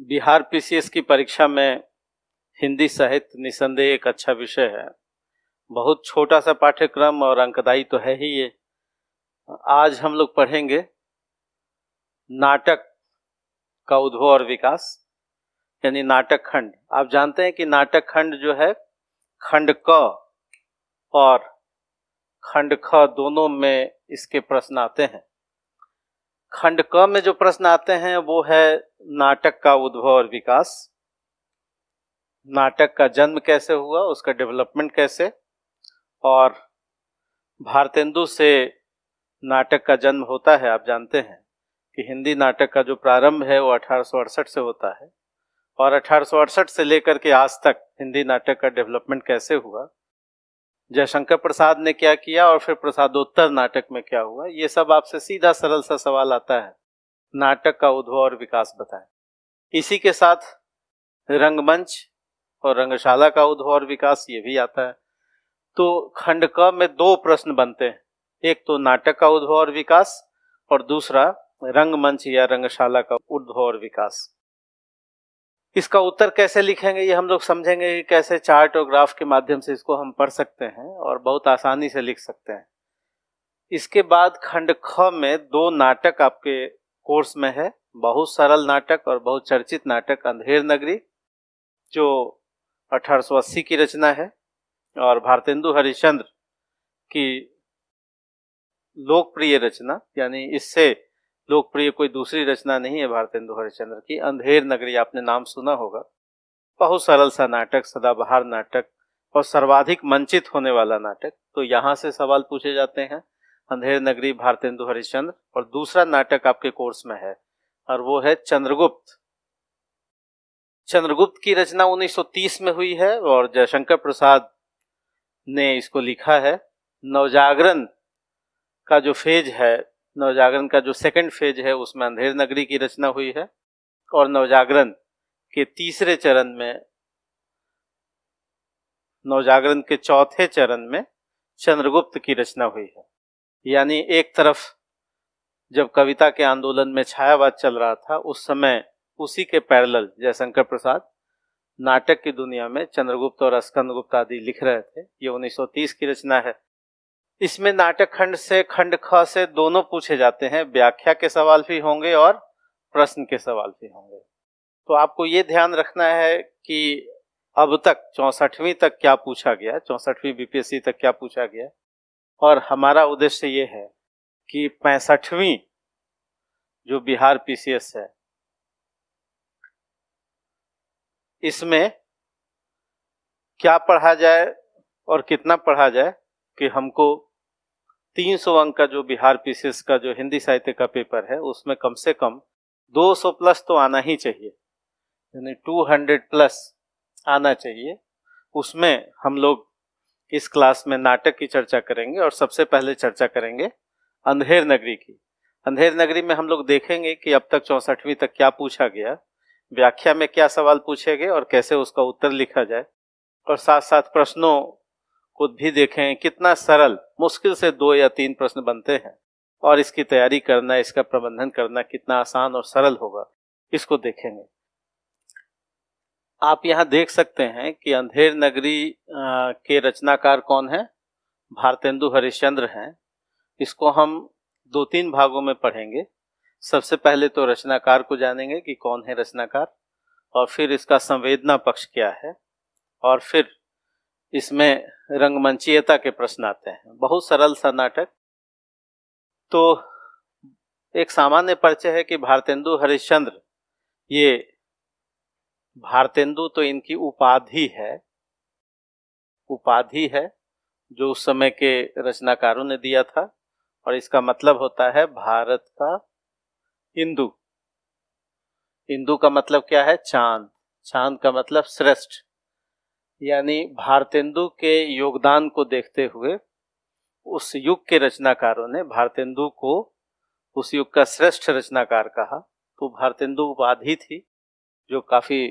Bihar PCS की परीक्षा में हिंदी साहित्य निसंदेह एक अच्छा विषय है। बहुत छोटा सा पाठ्यक्रम और अंकदायी तो है ही ये। आज हम लोग पढ़ेंगे नाटक का उद्भव और विकास, यानी नाटक खंड। आप जानते हैं कि नाटक खंड जो है खंड क और खंड ख दोनों में इसके प्रश्न आते हैं। खंड क में जो प्रश्न आते हैं वो है नाटक का उद्भव और विकास, नाटक का जन्म कैसे हुआ, उसका डेवलपमेंट कैसे, और भारतेंदु से नाटक का जन्म होता है। आप जानते हैं कि हिंदी नाटक का जो प्रारंभ है वो 1868 से होता है और 1868 से लेकर के आज तक हिंदी नाटक का डेवलपमेंट कैसे हुआ, जयशंकर प्रसाद ने क्या किया और फिर प्रसादोत्तर नाटक में क्या हुआ, ये सब आपसे सीधा सरल सा सवाल आता है। नाटक का उद्भव और विकास बताएं। इसी के साथ रंगमंच और रंगशाला का उद्भव और विकास ये भी आता है। तो खंड क में दो प्रश्न बनते हैं, एक तो नाटक का उद्भव और विकास और दूसरा रंगमंच या रंगशाला का उद्भव और विकास। इसका उत्तर कैसे लिखेंगे ये हम लोग समझेंगे कि कैसे चार्ट और ग्राफ के माध्यम से इसको हम पढ़ सकते हैं और बहुत आसानी से लिख सकते हैं। इसके बाद खंड ख में दो नाटक आपके कोर्स में है, बहुत सरल नाटक और बहुत चर्चित नाटक अंधेर नगरी जो 1880 की रचना है और भारतेंदु हरिश्चंद्र की लोकप्रिय रचना, यानी इससे लोकप्रिय कोई दूसरी रचना नहीं है भारतेंदु हरिश्चंद्र की। अंधेर नगरी आपने नाम सुना होगा। बहुत सरल सा नाटक, सदाबहार नाटक और सर्वाधिक मंचित होने वाला नाटक। तो यहाँ से सवाल पूछे जाते हैं अंधेर नगरी भारतेंदु हरिश्चंद्र। और दूसरा नाटक आपके कोर्स में है और वो है चंद्रगुप्त। चंद्रगुप्त की रचना 1930 में हुई है और जयशंकर प्रसाद ने इसको लिखा है। नवजागरण का जो फेज है, नवजागरण का जो सेकंड फेज है, उसमें अंधेर नगरी की रचना हुई है और नवजागरण के तीसरे चरण में, नवजागरण के चौथे चरण में चंद्रगुप्त की रचना हुई है। यानी एक तरफ जब कविता के आंदोलन में छायावाद चल रहा था उस समय उसी के पैरेलल जयशंकर प्रसाद नाटक की दुनिया में चंद्रगुप्त और स्कंदगुप्त आदि लिख रहे थे। ये 1930 की रचना है। इसमें नाटक खंड से खंड ख से दोनों पूछे जाते हैं, व्याख्या के सवाल भी होंगे और प्रश्न के सवाल भी होंगे। तो आपको ये ध्यान रखना है कि अब तक 64वीं तक क्या पूछा गया, 64वीं बीपीएससी तक क्या पूछा गया, और हमारा उद्देश्य ये है कि 65वीं जो बिहार पीसीएस है इसमें क्या पढ़ा जाए और कितना पढ़ा जाए कि हमको 300 अंक का जो बिहार पीसीएस का जो हिंदी साहित्य का पेपर है उसमें कम से कम 200 प्लस तो आना ही चाहिए, यानी 200 प्लस आना चाहिए। उसमें हम लोग इस क्लास में नाटक की चर्चा करेंगे और सबसे पहले चर्चा करेंगे अंधेर नगरी की। अंधेर नगरी में हम लोग देखेंगे कि अब तक 64वीं तक क्या पूछा गया, व्याख्या में क्या सवाल पूछे गए और कैसे उसका उत्तर लिखा जाए, और साथ साथ प्रश्नों को भी देखें कितना सरल, मुश्किल से 2 या 3 प्रश्न बनते हैं और इसकी तैयारी करना, इसका प्रबंधन करना कितना आसान और सरल होगा, इसको देखेंगे। आप यहाँ देख सकते हैं कि अंधेर नगरी के रचनाकार कौन है, भारतेंदु हरिश्चंद्र हैं। इसको हम 2-3 भागों में पढ़ेंगे। सबसे पहले तो रचनाकार को जानेंगे कि कौन है रचनाकार, और फिर इसका संवेदना पक्ष क्या है, और फिर इसमें रंगमंचीयता के प्रश्न आते हैं। बहुत सरल सा नाटक। तो एक सामान्य परिचय है कि भारतेंदु हरिश्चंद्र, ये भारतेंदु तो इनकी उपाधि है, उपाधि है जो उस समय के रचनाकारों ने दिया था, और इसका मतलब होता है भारत का इंदु। इंदु का मतलब क्या है, चांद। चांद का मतलब श्रेष्ठ, यानी भारतेंदु के योगदान को देखते हुए उस युग के रचनाकारों ने भारतेंदु को उस युग का श्रेष्ठ रचनाकार कहा। तो भारतेंदु उपाधि थी जो काफी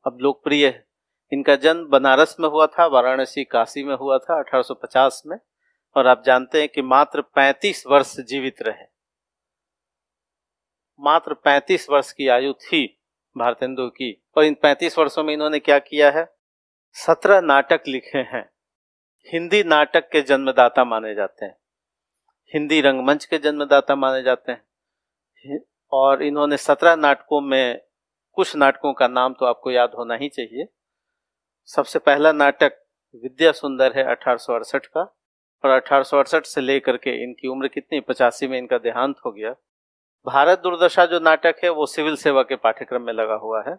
अब लोकप्रिय है। इनका जन्म बनारस में हुआ था, वाराणसी, काशी में हुआ था 1850 में, और आप जानते हैं कि मात्र 35 वर्ष जीवित रहे। मात्र 35 वर्ष की आयु थी भारतेंदु की। और इन 35 वर्षों में इन्होंने क्या किया है, 17 नाटक लिखे हैं। हिंदी नाटक के जन्मदाता माने जाते हैं, हिंदी रंगमंच के जन्मदाता माने जाते हैं। और इन्होंने 17 नाटकों में कुछ नाटकों का नाम तो आपको याद होना ही चाहिए। सबसे पहला नाटक विद्या सुंदर है 1868 का, और 1868 से लेकर के इनकी उम्र कितनी, 85 में इनका देहांत हो गया। भारत दुर्दशा जो नाटक है वो सिविल सेवा के पाठ्यक्रम में लगा हुआ है,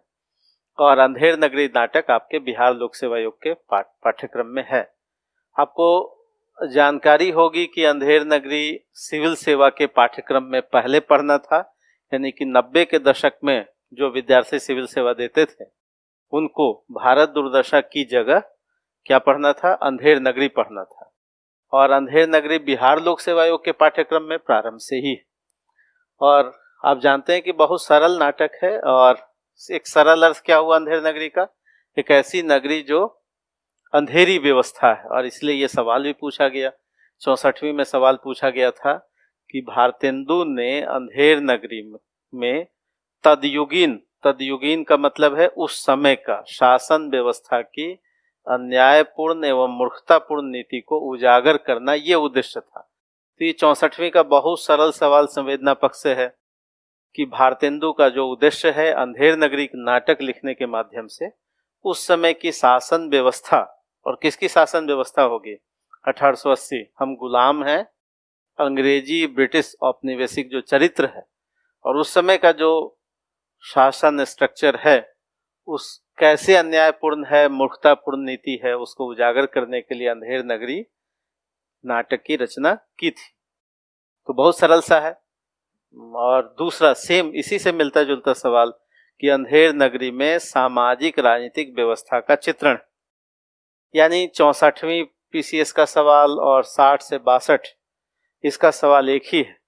और अंधेर नगरी नाटक आपके बिहार लोक सेवा आयोग के पाठ्यक्रम में है। आपको जानकारी होगी कि अंधेर नगरी सिविल सेवा के पाठ्यक्रम में पहले पढ़ना था, यानी कि 90 के दशक में जो विद्यार्थी सिविल सेवा देते थे उनको भारत दुर्दशा की जगह क्या पढ़ना था, अंधेर नगरी पढ़ना था। और अंधेर नगरी बिहार लोक सेवा आयोग के पाठ्यक्रम में प्रारंभ से ही। और आप जानते हैं कि बहुत सरल नाटक है, और एक सरल अर्थ क्या हुआ अंधेर नगरी का, एक ऐसी नगरी जो अंधेरी व्यवस्था है। और इसलिए ये सवाल भी पूछा गया, 64वीं में सवाल पूछा गया था कि भारतेंदु ने अंधेर नगरी में तदयुगीन का मतलब है उस समय का शासन व्यवस्था की अन्यायपूर्ण एवं मूर्खतापूर्ण नीति को उजागर करना, ये उद्देश्य था। तो ये 64वीं का बहुत सरल सवाल संवेदना पक्ष से है कि भारतेंदु का जो उद्देश्य है अंधेर नगरी नाटक लिखने के माध्यम से उस समय की शासन व्यवस्था, और किसकी शासन व्यवस्था होगी, 1880 हम गुलाम हैं, अंग्रेजी ब्रिटिश औपनिवेशिक जो चरित्र है और उस समय का जो शासन स्ट्रक्चर है उस कैसे अन्यायपूर्ण है, मूर्खतापूर्ण नीति है, उसको उजागर करने के लिए अंधेर नगरी नाटक की रचना की थी। तो बहुत सरल सा है। और दूसरा सेम इसी से मिलता जुलता सवाल कि अंधेर नगरी में सामाजिक राजनीतिक व्यवस्था का चित्रण, यानी 64वीं पीसीएस का सवाल और 60 से 62 इसका सवाल एक ही है।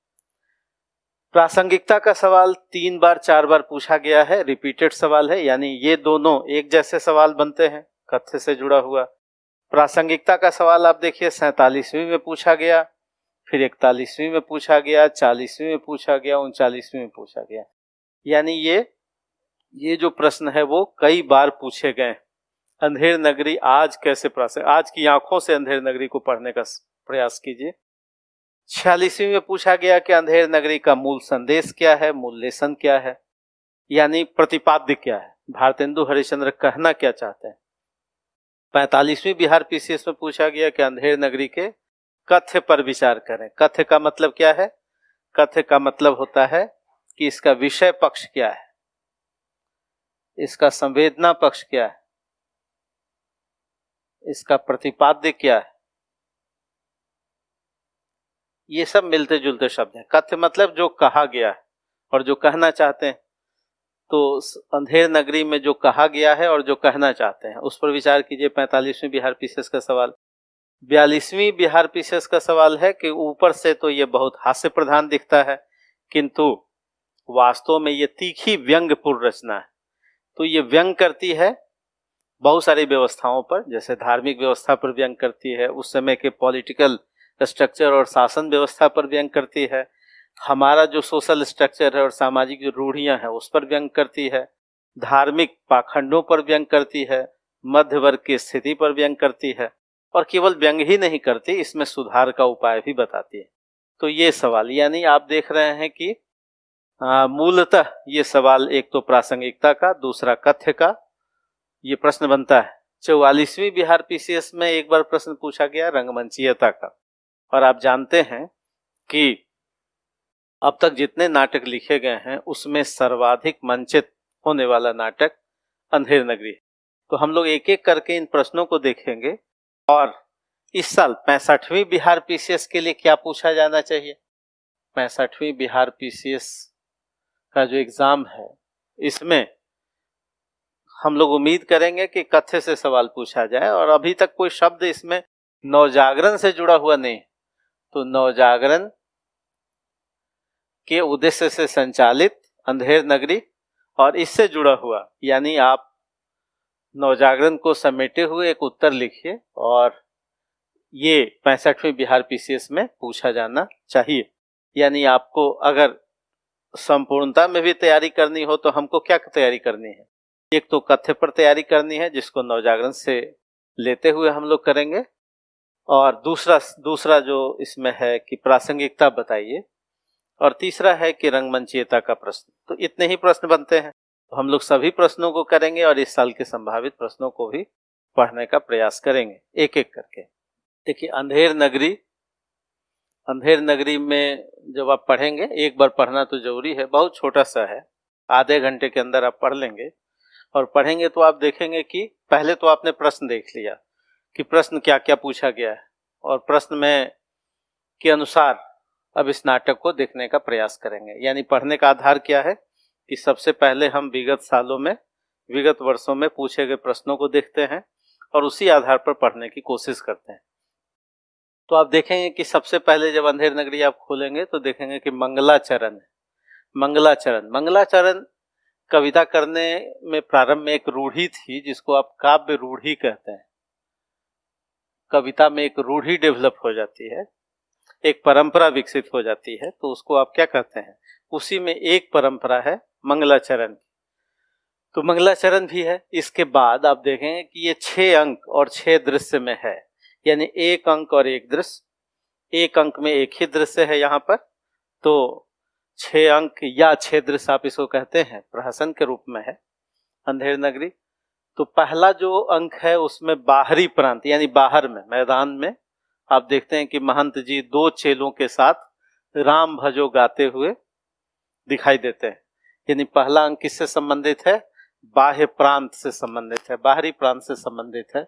प्रासंगिकता का सवाल 3 बार 4 बार पूछा गया है, रिपीटेड सवाल है, यानी ये दोनों एक जैसे सवाल बनते हैं कथ्य से जुड़ा हुआ। प्रासंगिकता का सवाल आप देखिए 47वीं में पूछा गया, फिर 41वीं में पूछा गया, 40वीं में पूछा गया, 39वीं में पूछा गया। यानी ये जो प्रश्न है वो कई बार पूछे गए। अंधेर नगरी आज कैसे आज की आंखों से अंधेर नगरी को पढ़ने का प्रयास कीजिए। 46वीं में पूछा गया कि अंधेर नगरी का मूल संदेश क्या है, मूल लेसन क्या है, यानी प्रतिपाद्य क्या है, भारतेंदु हरिश्चंद्र कहना क्या चाहते हैं। 45वीं बिहार पीसीएस में पूछा गया कि अंधेर नगरी के कथ्य पर विचार करें। कथ्य का मतलब क्या है, कथ्य का मतलब होता है कि इसका विषय पक्ष क्या है, इसका संवेदना पक्ष क्या है, इसका प्रतिपाद्य क्या है। ये सब मिलते जुलते शब्द हैं। कथ्य मतलब जो कहा गया है और जो कहना चाहते हैं। तो अंधेर नगरी में जो कहा गया है और जो कहना चाहते हैं उस पर विचार कीजिए। 45वीं बिहार पीसीएस का सवाल। 42वीं बिहार पीसीएस का सवाल है कि ऊपर से तो ये बहुत हास्य प्रधान दिखता है, किंतु वास्तव में ये तीखी व्यंग्यपूर्ण रचना है। तो ये व्यंग करती है बहुत सारी व्यवस्थाओं पर, जैसे धार्मिक व्यवस्था पर व्यंग करती है, उस समय के पॉलिटिकल स्ट्रक्चर और शासन व्यवस्था पर व्यंग करती है, हमारा जो सोशल स्ट्रक्चर है और सामाजिक जो रूढ़ियां हैं उस पर व्यंग करती है, धार्मिक पाखंडों पर व्यंग करती है, मध्य वर्ग की स्थिति पर व्यंग करती है, और केवल व्यंग ही नहीं करती, इसमें सुधार का उपाय भी बताती है। तो ये सवाल, यानी आप देख रहे हैं कि मूलतः ये सवाल एक तो प्रासंगिकता का, दूसरा कथ्य का ये प्रश्न बनता है। 44वीं बिहार पीसीएस में एक बार प्रश्न पूछा गया रंगमंचीयता का। और आप जानते हैं कि अब तक जितने नाटक लिखे गए हैं उसमें सर्वाधिक मंचित होने वाला नाटक अंधेर नगरी है। तो हम लोग एक एक करके इन प्रश्नों को देखेंगे। और इस साल 65वीं बिहार पीसीएस के लिए क्या पूछा जाना चाहिए। 65वीं बिहार पीसीएस का जो एग्जाम है इसमें हम लोग उम्मीद करेंगे कि कथ्य से सवाल पूछा जाए, और अभी तक कोई शब्द इसमें नवजागरण से जुड़ा हुआ नहीं। तो नवजागरण के उद्देश्य से संचालित अंधेर नगरी और इससे जुड़ा हुआ, यानी आप नवजागरण को समेटे हुए एक उत्तर लिखिए, और ये 65वीं बिहार पीसीएस में पूछा जाना चाहिए। यानी आपको अगर संपूर्णता में भी तैयारी करनी हो तो हमको क्या तैयारी करनी है? एक तो कथ्य पर तैयारी करनी है जिसको नवजागरण से लेते हुए हम लोग करेंगे, और दूसरा जो इसमें है कि प्रासंगिकता बताइए, और तीसरा है कि रंगमंचीयता का प्रश्न। तो इतने ही प्रश्न बनते हैं, तो हम लोग सभी प्रश्नों को करेंगे और इस साल के संभावित प्रश्नों को भी पढ़ने का प्रयास करेंगे एक एक करके। देखिए, अंधेर नगरी में जब आप पढ़ेंगे, एक बार पढ़ना तो जरूरी है, बहुत छोटा सा है, आधे घंटे के अंदर आप पढ़ लेंगे। और पढ़ेंगे तो आप देखेंगे कि पहले तो आपने प्रश्न देख लिया कि प्रश्न क्या क्या पूछा गया है, और प्रश्न में के अनुसार अब इस नाटक को देखने का प्रयास करेंगे। यानी पढ़ने का आधार क्या है कि सबसे पहले हम विगत वर्षों में पूछे गए प्रश्नों को देखते हैं और उसी आधार पर पढ़ने की कोशिश करते हैं। तो आप देखेंगे कि सबसे पहले जब अंधेर नगरी आप खोलेंगे तो देखेंगे कि मंगलाचरण है। मंगलाचरण कविता करने में प्रारंभ में एक रूढ़ी थी जिसको आप काव्य रूढ़ी कहते हैं। कविता में एक रूढ़ी डेवलप हो जाती है, एक परंपरा विकसित हो जाती है, तो उसको आप क्या कहते हैं? उसी में एक परंपरा है मंगलाचरण। तो मंगलाचरण भी है। इसके बाद आप देखेंगे कि ये 6 अंक और 6 दृश्य में है, यानी 1 अंक और 1 दृश्य। 1 अंक में एक ही दृश्य है यहाँ पर, तो 6 अंक या 6 दृश्य आप इसको कहते हैं, प्रहसन के रूप में है अंधेर नगरी। तो पहला जो अंक है उसमें बाहरी प्रांत, यानी बाहर में मैदान में आप देखते हैं कि महंत जी 2 चेलों के साथ राम भजो गाते हुए दिखाई देते हैं। यानी पहला अंक किससे संबंधित है? बाह्य प्रांत से संबंधित है, बाहरी प्रांत से संबंधित है।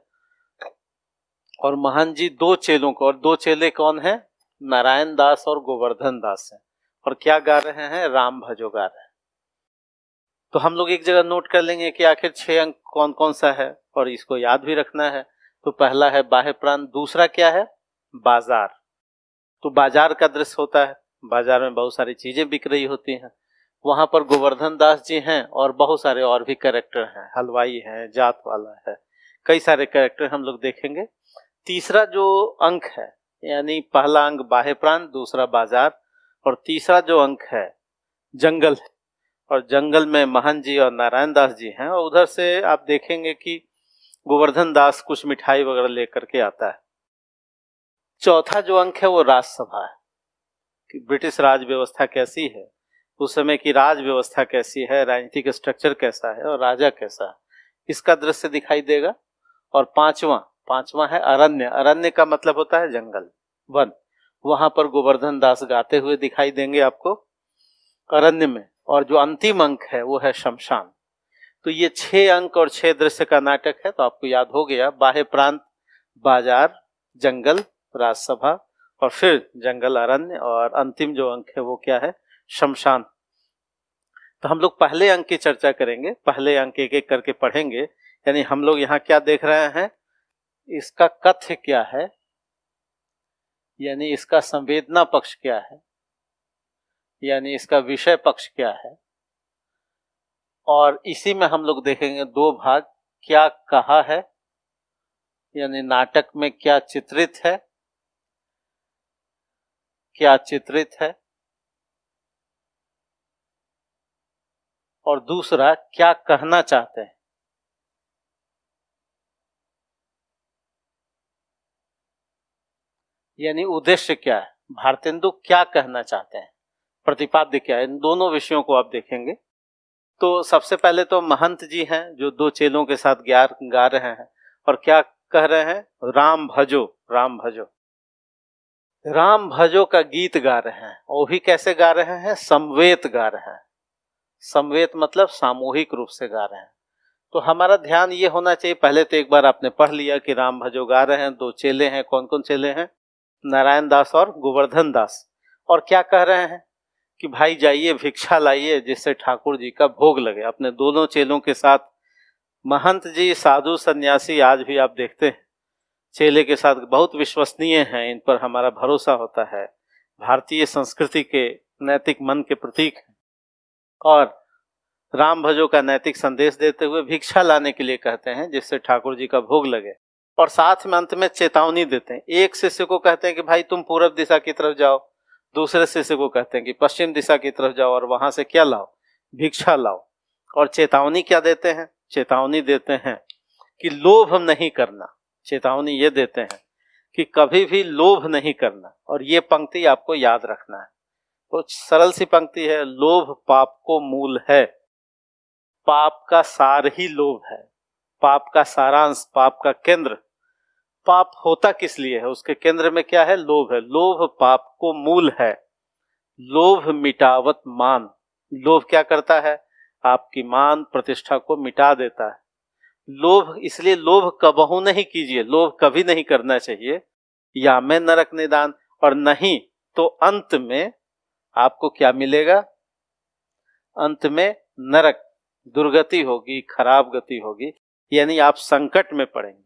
और महंत जी 2 चेलों को, और 2 चेले कौन है? नारायण दास और गोवर्धन दास हैं, और क्या गा रहे हैं? राम भजो गा रहे हैं। तो हम लोग एक जगह नोट कर लेंगे कि आखिर 6 अंक कौन कौन सा है, और इसको याद भी रखना है। तो पहला है बाह्य प्रांत, दूसरा क्या है? बाजार। तो बाजार का दृश्य होता है, बाजार में बहुत सारी चीजें बिक रही होती हैं, वहां पर गोवर्धन दास जी हैं और बहुत सारे और भी कैरेक्टर हैं, हलवाई हैं, जात वाला है, कई सारे कैरेक्टर हम लोग देखेंगे। तीसरा जो अंक है, यानी पहला अंक बाह्य प्रांत, दूसरा बाजार, और तीसरा जो अंक है जंगल, और जंगल में महंत जी और नारायण दास जी हैं, और उधर से आप देखेंगे कि गोवर्धन दास कुछ मिठाई वगैरह लेकर के आता है। चौथा जो अंक है वो राजसभा है, कि ब्रिटिश राज व्यवस्था कैसी है, उस समय की राज व्यवस्था कैसी है, राजनीतिक स्ट्रक्चर कैसा है और राजा कैसा है, इसका दृश्य दिखाई देगा। और पांचवा है अरण्य। अरण्य का मतलब होता है जंगल, वन। वहां पर गोवर्धन दास गाते हुए दिखाई देंगे आपको अरण्य में। और जो अंतिम अंक है वो है शमशान। तो ये 6 अंक और 6 दृश्य का नाटक है। तो आपको याद हो गया, बाह्य प्रांत, बाजार, जंगल, राजसभा, और फिर जंगल, अरण्य, और अंतिम जो अंक है वो क्या है? शमशान। तो हम लोग पहले अंक की चर्चा करेंगे, पहले अंक एक एक करके पढ़ेंगे। यानी हम लोग यहाँ क्या देख रहे हैं? इसका कथ्य क्या है, यानी इसका संवेदना पक्ष क्या है, यानी इसका विषय पक्ष क्या है, और इसी में हम लोग देखेंगे 2 भाग, क्या कहा है, यानी नाटक में क्या चित्रित है, और दूसरा क्या कहना चाहते हैं, यानी उद्देश्य क्या है, भारतेंदु क्या कहना चाहते हैं, प्रतिपाद्य क्या है। इन दोनों विषयों को आप देखेंगे। तो सबसे पहले तो महंत जी हैं जो 2 चेलों के साथ गा रहे हैं, और क्या कह रहे हैं? राम भजो, राम भजो, राम भजो का गीत गा रहे हैं। वो भी कैसे गा रहे हैं? समवेत गा रहे हैं। समवेत मतलब सामूहिक रूप से गा रहे हैं। तो हमारा ध्यान ये होना चाहिए, पहले तो एक बार आपने पढ़ लिया कि राम भजो गा रहे हैं, 2 चेले हैं। कौन कौन चेले हैं? नारायण दास और गोवर्धन दास। और क्या कह रहे हैं कि भाई जाइए भिक्षा लाइए जिससे ठाकुर जी का भोग लगे। अपने दोनों चेलों के साथ महंत जी साधु सन्यासी आज भी आप देखते हैं चेले के साथ बहुत विश्वसनीय हैं, इन पर हमारा भरोसा होता है, भारतीय संस्कृति के नैतिक मन के प्रतीक हैं। और राम भजो का नैतिक संदेश देते हुए भिक्षा लाने के लिए कहते हैं जिससे ठाकुर जी का भोग लगे। और साथ में अंत में चेतावनी देते हैं। एक शिष्य को कहते हैं कि भाई तुम पूर्व दिशा की तरफ जाओ, दूसरे शिष्य को कहते हैं कि पश्चिम दिशा की तरफ जाओ और वहां से क्या लाओ, भिक्षा लाओ। और चेतावनी क्या देते हैं, चेतावनी देते हैं कि लोभ नहीं करना, चेतावनी ये देते हैं कि कभी भी लोभ नहीं करना। और ये पंक्ति आपको याद रखना है, तो सरल सी पंक्ति है, लोभ पाप को मूल है। पाप का सार ही लोभ है, पाप का सारांश, पाप का केंद्र। पाप होता किस लिए है, उसके केंद्र में क्या है, लोभ है। लोभ पाप को मूल है। लोभ मिटावत मान, लोभ क्या करता है, आपकी मान प्रतिष्ठा को मिटा देता है। लोभ, इसलिए लोभ कबहू नहीं कीजिए, लोभ कभी नहीं करना चाहिए, या में नरक निदान। और नहीं तो अंत में आपको क्या मिलेगा, अंत में नरक, दुर्गति होगी, खराब गति होगी, यानी आप संकट में पड़ेंगे।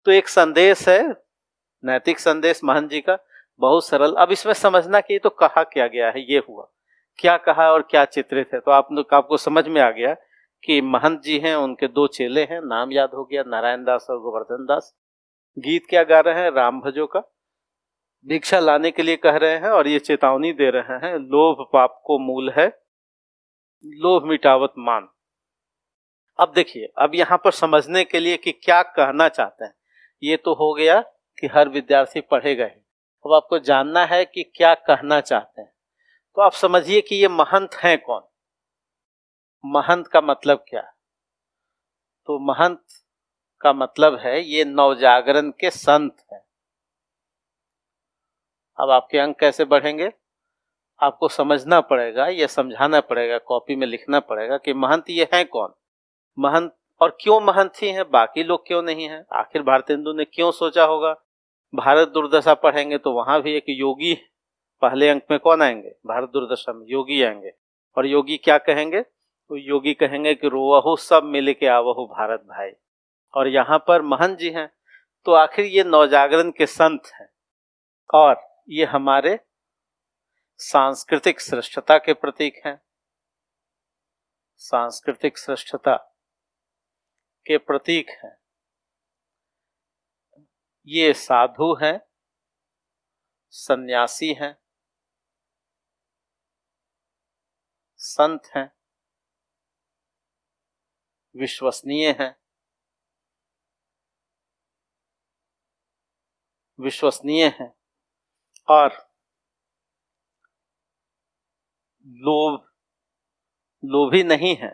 तो एक संदेश है, नैतिक संदेश महंत जी का, बहुत सरल। अब इसमें समझना कि ये तो कहा क्या गया है, ये हुआ क्या कहा और क्या चित्रित है। तो आपको समझ में आ गया कि महंत जी हैं, उनके दो चेले हैं, नाम याद हो गया, नारायण दास और गोवर्धन दास। गीत क्या गा रहे हैं, राम भजो का, भिक्षा लाने के लिए कह रहे हैं और ये चेतावनी दे रहे हैं, लोभ पाप को मूल है, लोभ मिटावत मान। अब देखिए, अब यहां पर समझने के लिए कि क्या कहना चाहते हैं, ये तो हो गया कि हर विद्यार्थी पढ़ेगा ही। अब आपको जानना है कि क्या कहना चाहते हैं। तो आप समझिए कि ये महंत हैं कौन, महंत का मतलब क्या है। तो महंत का मतलब है ये नवजागरण के संत हैं। अब आपके अंक कैसे बढ़ेंगे, आपको समझना पड़ेगा, ये समझाना पड़ेगा, कॉपी में लिखना पड़ेगा कि महंत ये हैं कौन, महंत और क्यों महंत ही हैं, बाकी लोग क्यों नहीं हैं। आखिर भारतेंदु ने क्यों सोचा होगा। भारत दुर्दशा पढ़ेंगे तो वहां भी एक योगी, पहले अंक में कौन आएंगे, भारत दुर्दशा में योगी आएंगे। और योगी क्या कहेंगे, तो योगी कहेंगे कि रोवहु सब मिल के आवहु भारत भाई। और यहाँ पर महंत जी हैं, तो आखिर ये नवजागरण के संत हैं और ये हमारे सांस्कृतिक श्रेष्ठता के प्रतीक हैं, सांस्कृतिक श्रेष्ठता के प्रतीक हैं। ये साधु हैं, सन्यासी हैं, संत हैं, विश्वसनीय हैं, विश्वसनीय हैं और लोभी नहीं है।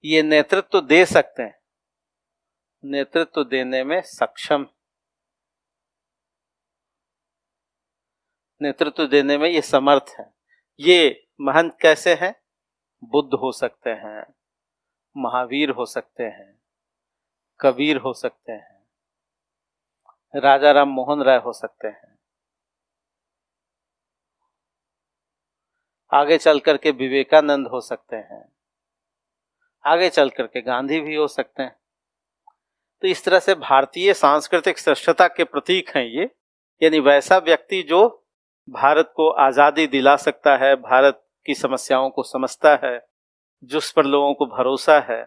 ये नेतृत्व दे सकते हैं, नेतृत्व देने में सक्षम, नेतृत्व देने में ये समर्थ है। ये महंत कैसे हैं, बुद्ध हो सकते हैं, महावीर हो सकते हैं, कबीर हो सकते हैं, राजा राम मोहन राय हो सकते हैं, आगे चल करके विवेकानंद हो सकते हैं, आगे चल करके गांधी भी हो सकते हैं। तो इस तरह से भारतीय सांस्कृतिक श्रेष्ठता के प्रतीक हैं ये, यानी वैसा व्यक्ति जो भारत को आज़ादी दिला सकता है, भारत की समस्याओं को समझता है, जिस पर लोगों को भरोसा है।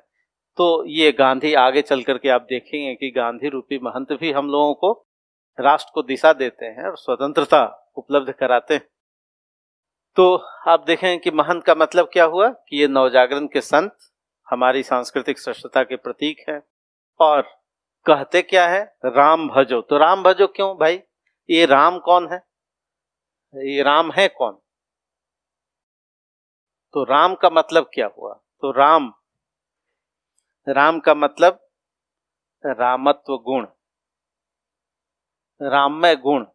तो ये गांधी, आगे चल करके आप देखेंगे कि गांधी रूपी महंत भी हम लोगों को, राष्ट्र को दिशा देते हैं और स्वतंत्रता उपलब्ध कराते हैं। तो आप देखें कि महंत का मतलब क्या हुआ कि ये नवजागरण के संत हमारी सांस्कृतिक श्रेष्ठता के प्रतीक हैं। और कहते क्या है, राम भजो। तो राम भजो क्यों भाई, ये राम कौन है, ये राम है कौन। तो राम का मतलब क्या हुआ, तो राम का मतलब रामत्व गुण, राममय गुण।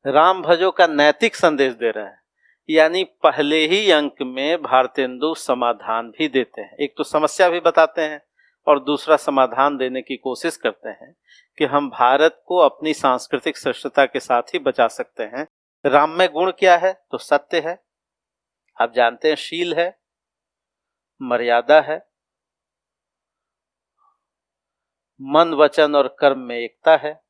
राम भजो का नैतिक संदेश दे रहे हैं, यानी पहले ही अंक में भारतेंदु समाधान भी देते हैं। एक तो समस्या भी बताते हैं और दूसरा समाधान देने की कोशिश करते हैं कि हम भारत को अपनी सांस्कृतिक श्रेष्ठता के साथ ही बचा सकते हैं। राममय गुण क्या है, तो सत्य है, आप जानते हैं, शील है, मर्यादा है, मन वचन और कर्म में एकता है,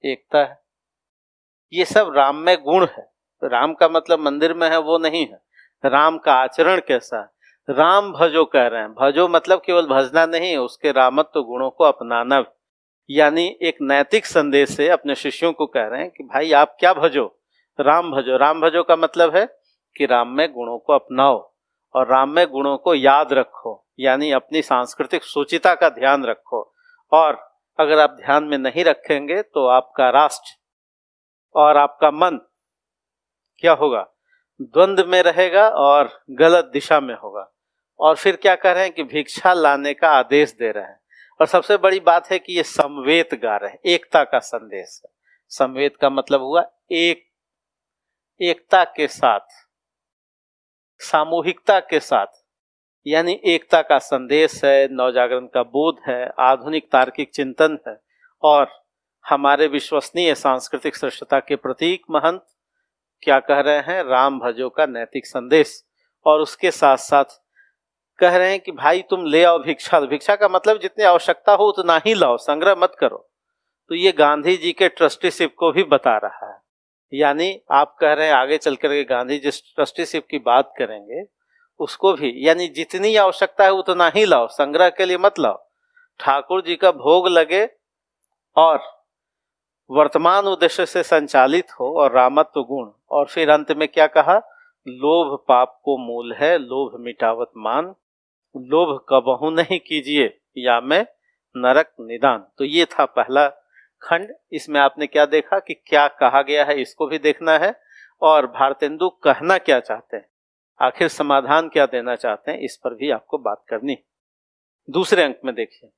एकता है। ये सब राममय गुण है। तो राम का मतलब मंदिर में है वो नहीं है, राम का आचरण कैसा है। राम भजो कह रहे हैं, भजो मतलब केवल भजना नहीं, उसके रामत्व गुणों को अपनाना। यानी एक नैतिक संदेश से अपने शिष्यों को कह रहे हैं कि भाई आप क्या भजो, राम भजो। राम भजो का मतलब है कि राम में गुणों को अपनाओ और राम में गुणों को याद रखो, यानी अपनी सांस्कृतिक सूचिता का ध्यान रखो। और अगर आप ध्यान में नहीं रखेंगे तो आपका राष्ट्र और आपका मन क्या होगा, द्वंद्व में रहेगा और गलत दिशा में होगा। और फिर क्या कह रहे हैं कि भिक्षा लाने का आदेश दे रहे हैं। और सबसे बड़ी बात है कि ये समवेत गा रहे हैं, एकता का संदेश है। समवेत का मतलब हुआ एकता के साथ, सामूहिकता के साथ, यानी एकता का संदेश है, नवजागरण का बोध है, आधुनिक तार्किक चिंतन है और हमारे विश्वसनीय सांस्कृतिक श्रेष्ठता के प्रतीक महंत क्या कह रहे हैं, राम भजो का नैतिक संदेश। और उसके साथ साथ कह रहे हैं कि भाई तुम ले आओ भिक्षा। भिक्षा का मतलब जितनी आवश्यकता हो उतना ही लाओ, संग्रह मत करो। तो ये गांधी जी के ट्रस्टीशिप को भी बता रहा है। यानी आप कह रहे हैं आगे चल करके गांधी जिस ट्रस्टीशिप की बात करेंगे उसको भी, यानी जितनी आवश्यकता है उतना ही लाओ, संग्रह के लिए मत लाओ। ठाकुर जी का भोग लगे और वर्तमान उद्देश्य से संचालित हो और रामत्व गुण। और फिर अंत में क्या कहा, लोभ पाप को मूल है, लोभ मिटावत मान, लोभ कबहू नहीं कीजिए या मैं नरक निदान। तो ये था पहला खंड। इसमें आपने क्या देखा कि क्या कहा गया है, इसको भी देखना है और भारतेंदु कहना क्या चाहते हैं, आखिर समाधान क्या देना चाहते हैं, इस पर भी आपको बात करनी। दूसरे अंक में देखिए,